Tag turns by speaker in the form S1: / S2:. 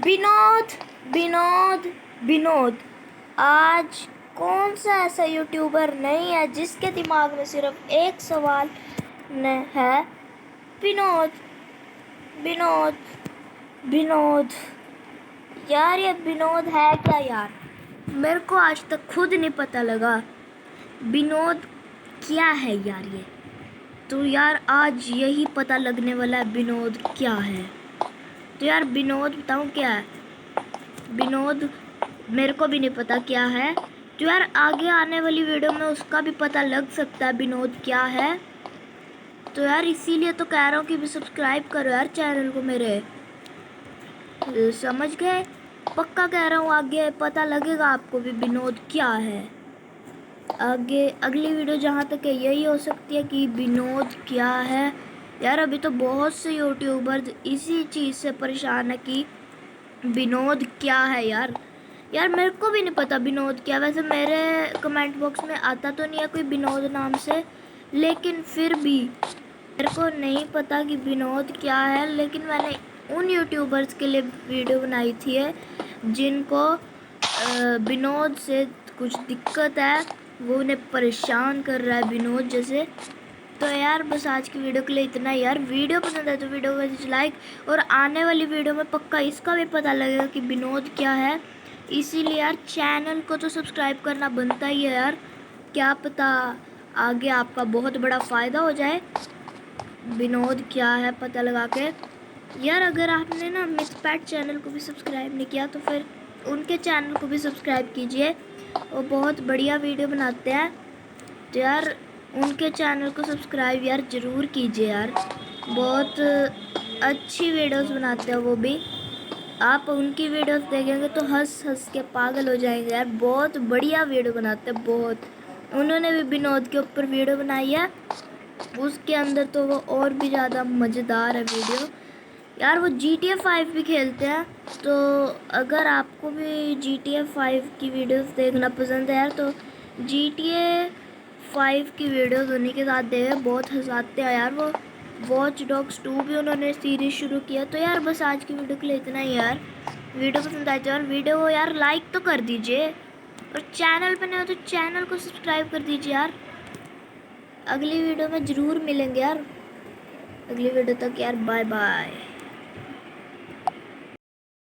S1: विनोद विनोद विनोद। आज कौन सा ऐसा यूट्यूबर नहीं है जिसके दिमाग में सिर्फ एक सवाल है, विनोद विनोद विनोद। यार ये विनोद है क्या यार? मेरे को आज तक खुद नहीं पता लगा विनोद क्या है यार ये। तो यार आज यही पता लगने वाला है विनोद क्या है। तो यार विनोद बताऊँ क्या है? विनोद मेरे को भी नहीं पता क्या है। तो यार आगे आने वाली वीडियो में उसका भी पता लग सकता है विनोद क्या है। तो यार इसीलिए तो कह रहा हूँ कि भी सब्सक्राइब करो यार चैनल को मेरे। समझ गए? पक्का कह रहा हूँ, आगे पता लगेगा आपको भी विनोद क्या है। आगे अगली वीडियो जहाँ तक है यही हो सकती है कि विनोद क्या है। यार अभी तो बहुत से यूट्यूबर इसी चीज़ से परेशान है कि विनोद क्या है यार। यार मेरे को भी नहीं पता विनोद क्या। वैसे मेरे कमेंट बॉक्स में आता तो नहीं है कोई विनोद नाम से, लेकिन फिर भी मेरे को नहीं पता कि विनोद क्या है। लेकिन मैंने उन यूट्यूबर्स के लिए वीडियो बनाई थी जिनको विनोद से कुछ दिक्कत है, वो उन्हें परेशान कर रहा है विनोद जैसे। तो यार बस आज की वीडियो के लिए इतना ही। यार वीडियो पसंद है तो वीडियो को दीजिए लाइक, और आने वाली वीडियो में पक्का इसका भी पता लगेगा कि विनोद क्या है। इसीलिए यार चैनल को तो सब्सक्राइब करना बनता ही है यार। क्या पता आगे आपका बहुत बड़ा फ़ायदा हो जाए विनोद क्या है पता लगा के। यार अगर आपने ना मिथपैट चैनल को भी सब्सक्राइब नहीं किया तो फिर उनके चैनल को भी सब्सक्राइब कीजिए, वो बहुत बढ़िया वीडियो बनाते हैं। तो यार उनके चैनल को सब्सक्राइब यार ज़रूर कीजिए यार, बहुत अच्छी वीडियोस बनाते हैं वो भी। आप उनकी वीडियोस देखेंगे तो हंस हंस के पागल हो जाएंगे यार, बहुत बढ़िया वीडियो बनाते हैं बहुत। उन्होंने भी विनोद के ऊपर वीडियो बनाई है, उसके अंदर तो वो और भी ज़्यादा मज़ेदार है वीडियो। यार वो GTA 5 भी खेलते हैं। तो अगर आपको भी GTA 5 की वीडियोस देखना पसंद है यार तो GTA 5 की वीडियोस उन्हीं के साथ देखे, बहुत हंसाते हैं यार वो। वॉच डॉग्स 2 भी उन्होंने सीरीज़ शुरू किया। तो यार बस आज की वीडियो के लिए इतना ही यार। वीडियो पसंद आए तो यार वीडियो को यार लाइक तो कर दीजिए, और चैनल पर नहीं हो तो चैनल को सब्सक्राइब कर दीजिए यार। अगली वीडियो में ज़रूर मिलेंगे यार। अगली वीडियो तक यार बाय बाय।